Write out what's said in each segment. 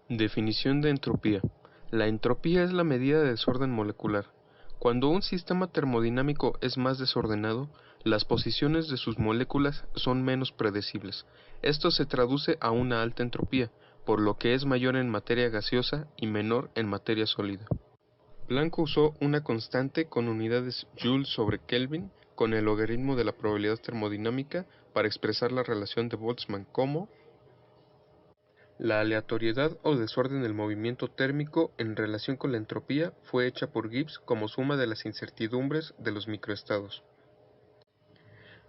Definición de entropía. La entropía es la medida de desorden molecular. Cuando un sistema termodinámico es más desordenado, las posiciones de sus moléculas son menos predecibles. Esto se traduce a una alta entropía, por lo que es mayor en materia gaseosa y menor en materia sólida. Planck usó una constante con unidades Joule sobre Kelvin con el logaritmo de la probabilidad termodinámica para expresar la relación de Boltzmann como la aleatoriedad o desorden del movimiento térmico en relación con la entropía fue hecha por Gibbs como suma de las incertidumbres de los microestados.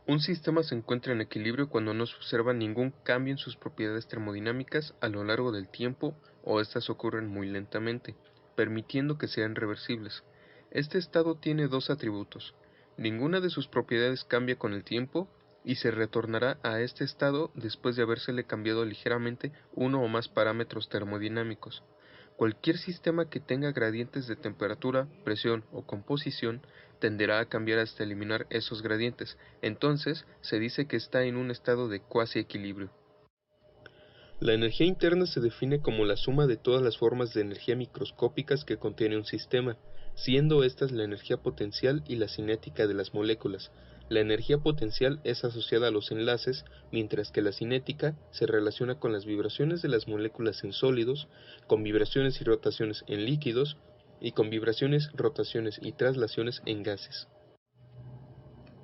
Un sistema se encuentra en equilibrio cuando no se observa ningún cambio en sus propiedades termodinámicas a lo largo del tiempo o éstas ocurren muy lentamente, permitiendo que sean reversibles. Este estado tiene dos atributos. Ninguna de sus propiedades cambia con el tiempo y se retornará a este estado después de habérsele cambiado ligeramente uno o más parámetros termodinámicos. Cualquier sistema que tenga gradientes de temperatura, presión o composición tenderá a cambiar hasta eliminar esos gradientes. Entonces, se dice que está en un estado de cuasi equilibrio. La energía interna se define como la suma de todas las formas de energía microscópicas que contiene un sistema, siendo estas la energía potencial y la cinética de las moléculas. La energía potencial es asociada a los enlaces, mientras que la cinética se relaciona con las vibraciones de las moléculas en sólidos, con vibraciones y rotaciones en líquidos, y con vibraciones, rotaciones y traslaciones en gases.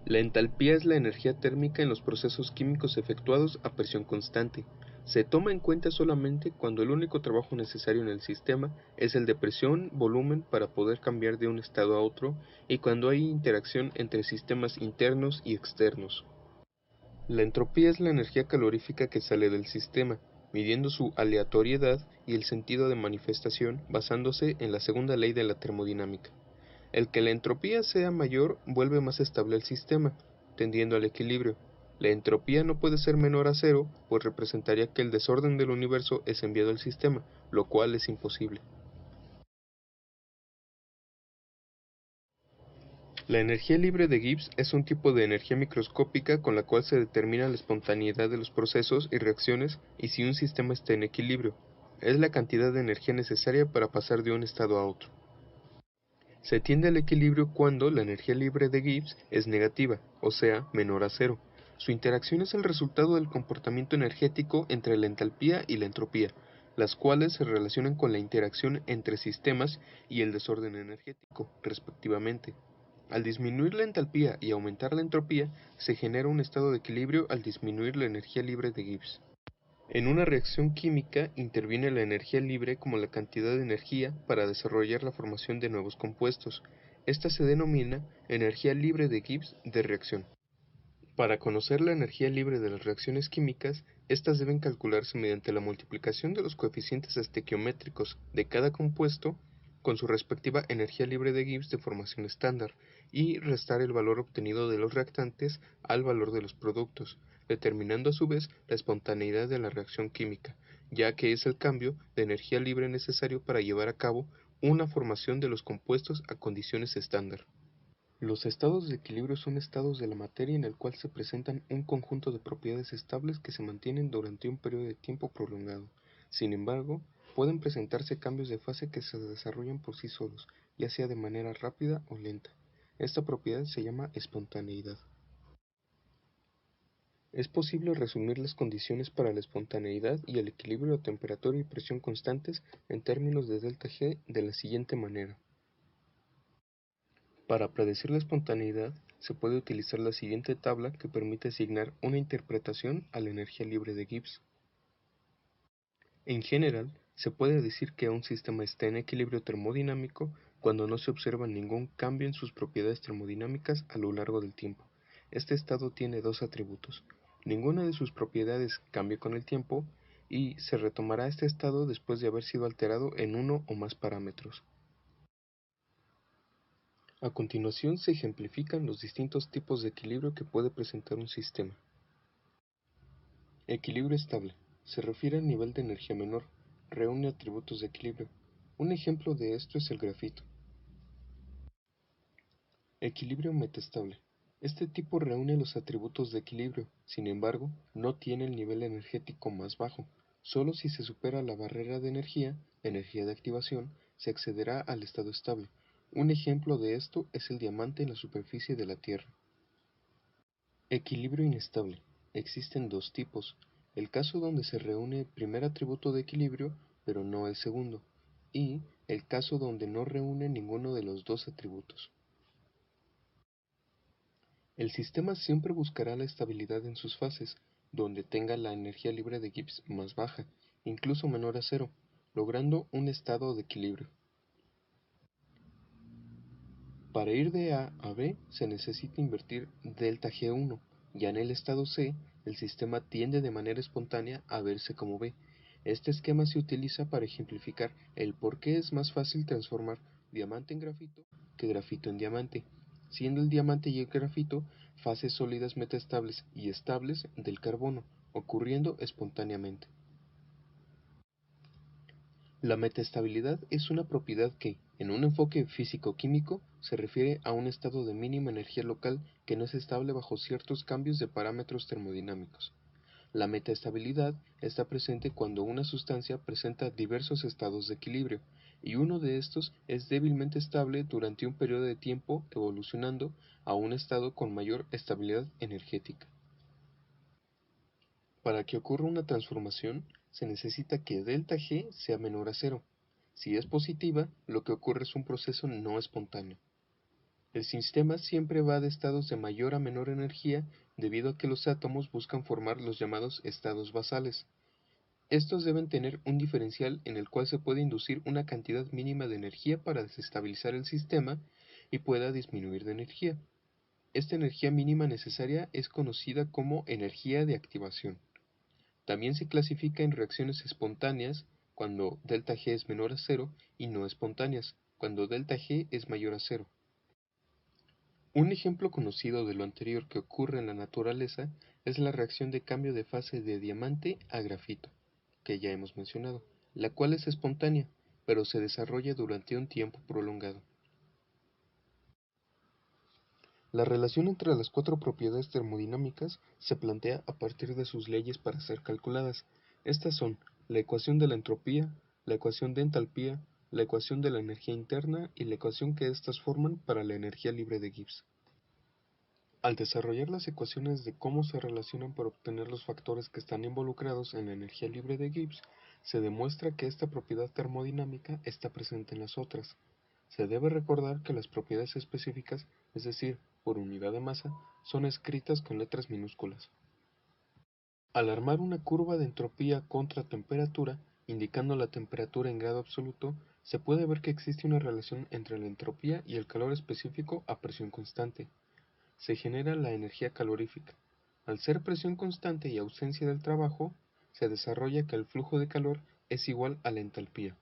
La entalpía es la energía térmica en los procesos químicos efectuados a presión constante. Se toma en cuenta solamente cuando el único trabajo necesario en el sistema es el de presión-volumen para poder cambiar de un estado a otro y cuando hay interacción entre sistemas internos y externos. La entropía es la energía calorífica que sale del sistema, midiendo su aleatoriedad y el sentido de manifestación basándose en la segunda ley de la termodinámica. El que la entropía sea mayor vuelve más estable el sistema, tendiendo al equilibrio. La entropía no puede ser menor a cero, pues representaría que el desorden del universo es enviado al sistema, lo cual es imposible. La energía libre de Gibbs es un tipo de energía microscópica con la cual se determina la espontaneidad de los procesos y reacciones y si un sistema está en equilibrio. Es la cantidad de energía necesaria para pasar de un estado a otro. Se tiende al equilibrio cuando la energía libre de Gibbs es negativa, o sea, menor a cero. Su interacción es el resultado del comportamiento energético entre la entalpía y la entropía, las cuales se relacionan con la interacción entre sistemas y el desorden energético, respectivamente. Al disminuir la entalpía y aumentar la entropía, se genera un estado de equilibrio al disminuir la energía libre de Gibbs. En una reacción química interviene la energía libre como la cantidad de energía para desarrollar la formación de nuevos compuestos. Esta se denomina energía libre de Gibbs de reacción. Para conocer la energía libre de las reacciones químicas, estas deben calcularse mediante la multiplicación de los coeficientes estequiométricos de cada compuesto con su respectiva energía libre de Gibbs de formación estándar y restar el valor obtenido de los reactantes al valor de los productos, determinando a su vez la espontaneidad de la reacción química, ya que es el cambio de energía libre necesario para llevar a cabo una formación de los compuestos a condiciones estándar. Los estados de equilibrio son estados de la materia en el cual se presentan un conjunto de propiedades estables que se mantienen durante un periodo de tiempo prolongado. Sin embargo, pueden presentarse cambios de fase que se desarrollan por sí solos, ya sea de manera rápida o lenta. Esta propiedad se llama espontaneidad. Es posible resumir las condiciones para la espontaneidad y el equilibrio a temperatura y presión constantes en términos de delta G de la siguiente manera. Para predecir la espontaneidad, se puede utilizar la siguiente tabla que permite asignar una interpretación a la energía libre de Gibbs. En general, se puede decir que un sistema está en equilibrio termodinámico cuando no se observa ningún cambio en sus propiedades termodinámicas a lo largo del tiempo. Este estado tiene dos atributos. Ninguna de sus propiedades cambia con el tiempo y se retomará este estado después de haber sido alterado en uno o más parámetros. A continuación se ejemplifican los distintos tipos de equilibrio que puede presentar un sistema. Equilibrio estable. Se refiere al nivel de energía menor. Reúne atributos de equilibrio. Un ejemplo de esto es el grafito. Equilibrio metastable. Este tipo reúne los atributos de equilibrio, sin embargo, no tiene el nivel energético más bajo. Solo si se supera la barrera de energía de activación, se accederá al estado estable. Un ejemplo de esto es el diamante en la superficie de la Tierra. Equilibrio inestable. Existen dos tipos: el caso donde se reúne el primer atributo de equilibrio, pero no el segundo, y el caso donde no reúne ninguno de los dos atributos. El sistema siempre buscará la estabilidad en sus fases, donde tenga la energía libre de Gibbs más baja, incluso menor a cero, logrando un estado de equilibrio. Para ir de A a B se necesita invertir delta G1. Ya en el estado C, el sistema tiende de manera espontánea a verse como B. Este esquema se utiliza para ejemplificar el por qué es más fácil transformar diamante en grafito que grafito en diamante, siendo el diamante y el grafito fases sólidas metaestables y estables del carbono, ocurriendo espontáneamente. La metaestabilidad es una propiedad que, en un enfoque físico-químico, se refiere a un estado de mínima energía local que no es estable bajo ciertos cambios de parámetros termodinámicos. La metaestabilidad está presente cuando una sustancia presenta diversos estados de equilibrio, y uno de estos es débilmente estable durante un periodo de tiempo, evolucionando a un estado con mayor estabilidad energética. Para que ocurra una transformación, se necesita que ΔG sea menor a cero. Si es positiva, lo que ocurre es un proceso no espontáneo. El sistema siempre va de estados de mayor a menor energía debido a que los átomos buscan formar los llamados estados basales. Estos deben tener un diferencial en el cual se puede inducir una cantidad mínima de energía para desestabilizar el sistema y pueda disminuir de energía. Esta energía mínima necesaria es conocida como energía de activación. También se clasifica en reacciones espontáneas, cuando ΔG es menor a cero, y no espontáneas, cuando ΔG es mayor a cero. Un ejemplo conocido de lo anterior que ocurre en la naturaleza es la reacción de cambio de fase de diamante a grafito, que ya hemos mencionado, la cual es espontánea, pero se desarrolla durante un tiempo prolongado. La relación entre las cuatro propiedades termodinámicas se plantea a partir de sus leyes para ser calculadas. Estas son la ecuación de la entropía, la ecuación de entalpía, la ecuación de la energía interna y la ecuación que éstas forman para la energía libre de Gibbs. Al desarrollar las ecuaciones de cómo se relacionan para obtener los factores que están involucrados en la energía libre de Gibbs, se demuestra que esta propiedad termodinámica está presente en las otras. Se debe recordar que las propiedades específicas, es decir, por unidad de masa, son escritas con letras minúsculas. Al armar una curva de entropía contra temperatura, indicando la temperatura en grado absoluto, se puede ver que existe una relación entre la entropía y el calor específico a presión constante. Se genera la energía calorífica. Al ser presión constante y ausencia del trabajo, se desarrolla que el flujo de calor es igual a la entalpía.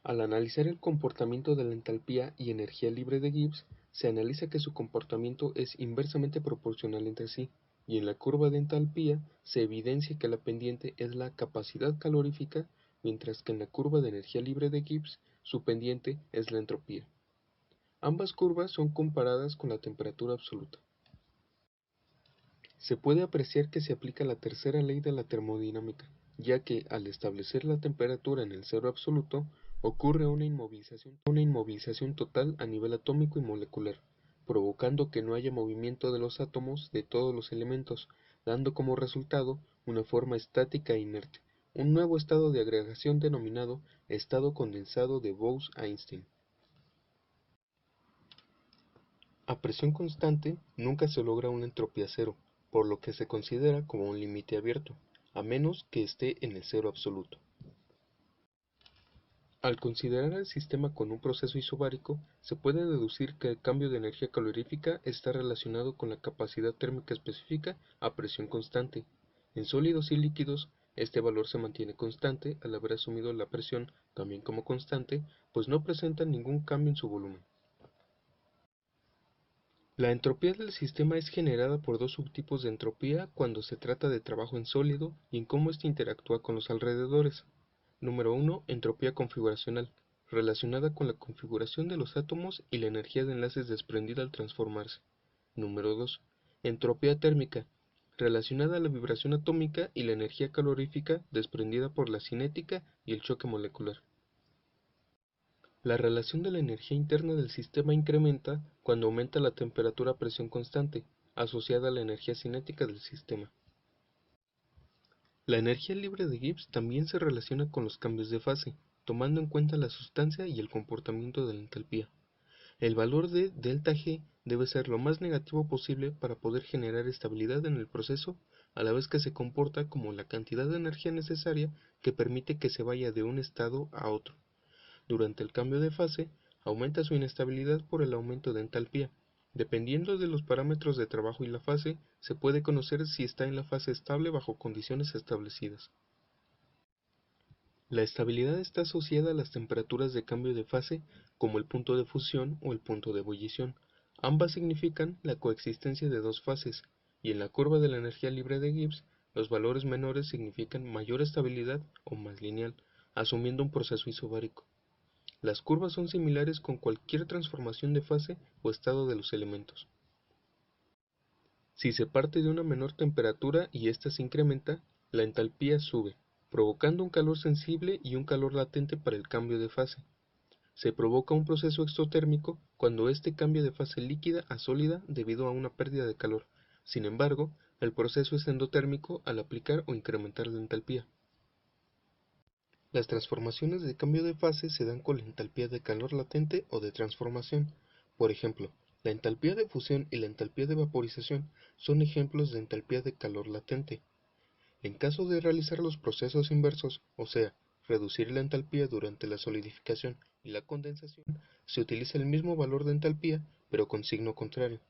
Al analizar el comportamiento de la entalpía y energía libre de Gibbs, se analiza que su comportamiento es inversamente proporcional entre sí, y en la curva de entalpía se evidencia que la pendiente es la capacidad calorífica, mientras que en la curva de energía libre de Gibbs su pendiente es la entropía. Ambas curvas son comparadas con la temperatura absoluta. Se puede apreciar que se aplica la tercera ley de la termodinámica, ya que al establecer la temperatura en el cero absoluto, ocurre una inmovilización total a nivel atómico y molecular, provocando que no haya movimiento de los átomos de todos los elementos, dando como resultado una forma estática e inerte, un nuevo estado de agregación denominado estado condensado de Bose-Einstein. A presión constante nunca se logra una entropía cero, por lo que se considera como un límite abierto, a menos que esté en el cero absoluto. Al considerar el sistema con un proceso isobárico, se puede deducir que el cambio de energía calorífica está relacionado con la capacidad térmica específica a presión constante. En sólidos y líquidos, este valor se mantiene constante al haber asumido la presión también como constante, pues no presenta ningún cambio en su volumen. La entropía del sistema es generada por dos subtipos de entropía cuando se trata de trabajo en sólido y en cómo éste interactúa con los alrededores. Número 1. Entropía configuracional, relacionada con la configuración de los átomos y la energía de enlaces desprendida al transformarse. Número 2. Entropía térmica, relacionada a la vibración atómica y la energía calorífica desprendida por la cinética y el choque molecular. La relación de la energía interna del sistema incrementa cuando aumenta la temperatura a presión constante, asociada a la energía cinética del sistema. La energía libre de Gibbs también se relaciona con los cambios de fase, tomando en cuenta la sustancia y el comportamiento de la entalpía. El valor de ΔG debe ser lo más negativo posible para poder generar estabilidad en el proceso, a la vez que se comporta como la cantidad de energía necesaria que permite que se vaya de un estado a otro. Durante el cambio de fase, aumenta su inestabilidad por el aumento de entalpía. Dependiendo de los parámetros de trabajo y la fase, se puede conocer si está en la fase estable bajo condiciones establecidas. La estabilidad está asociada a las temperaturas de cambio de fase, como el punto de fusión o el punto de ebullición. Ambas significan la coexistencia de dos fases, y en la curva de la energía libre de Gibbs, los valores menores significan mayor estabilidad o más lineal, asumiendo un proceso isobárico. Las curvas son similares con cualquier transformación de fase o estado de los elementos. Si se parte de una menor temperatura y ésta se incrementa, la entalpía sube, provocando un calor sensible y un calor latente para el cambio de fase. Se provoca un proceso exotérmico cuando este cambia de fase líquida a sólida debido a una pérdida de calor. Sin embargo, el proceso es endotérmico al aplicar o incrementar la entalpía. Las transformaciones de cambio de fase se dan con la entalpía de calor latente o de transformación. Por ejemplo, la entalpía de fusión y la entalpía de vaporización son ejemplos de entalpía de calor latente. En caso de realizar los procesos inversos, o sea, reducir la entalpía durante la solidificación y la condensación, se utiliza el mismo valor de entalpía, pero con signo contrario.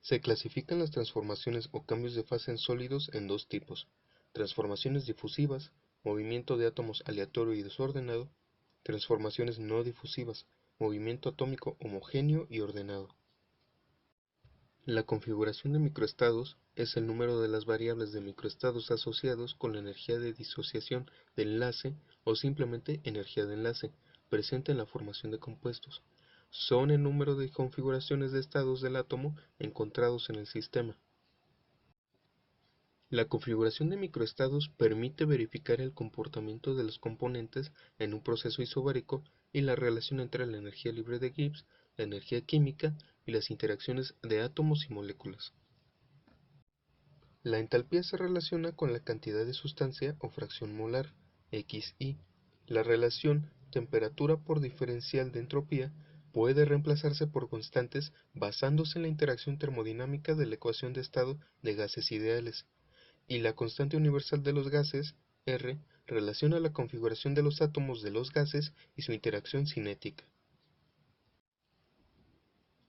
Se clasifican las transformaciones o cambios de fase en sólidos en dos tipos: transformaciones difusivas, movimiento de átomos aleatorio y desordenado; transformaciones no difusivas, movimiento atómico homogéneo y ordenado. La configuración de microestados es el número de las variables de microestados asociados con la energía de disociación de enlace o simplemente energía de enlace presente en la formación de compuestos. Son el número de configuraciones de estados del átomo encontrados en el sistema. La configuración de microestados permite verificar el comportamiento de los componentes en un proceso isobárico y la relación entre la energía libre de Gibbs, la energía química y las interacciones de átomos y moléculas. La entalpía se relaciona con la cantidad de sustancia o fracción molar, Xi. La relación temperatura por diferencial de entropía puede reemplazarse por constantes basándose en la interacción termodinámica de la ecuación de estado de gases ideales, y la constante universal de los gases, R, relaciona la configuración de los átomos de los gases y su interacción cinética.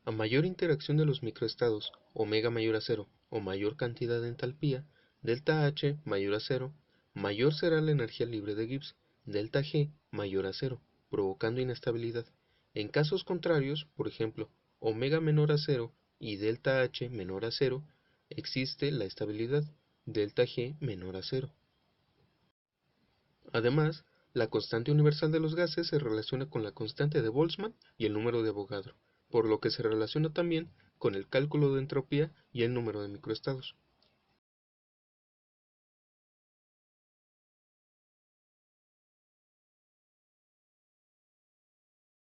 A mayor interacción de los microestados, omega mayor a cero, o mayor cantidad de entalpía, delta H mayor a cero, mayor será la energía libre de Gibbs, delta G mayor a cero, provocando inestabilidad. En casos contrarios, por ejemplo, omega menor a cero y delta H menor a cero, existe la estabilidad, delta G menor a cero. Además, la constante universal de los gases se relaciona con la constante de Boltzmann y el número de Avogadro, por lo que se relaciona también con el cálculo de entropía y el número de microestados.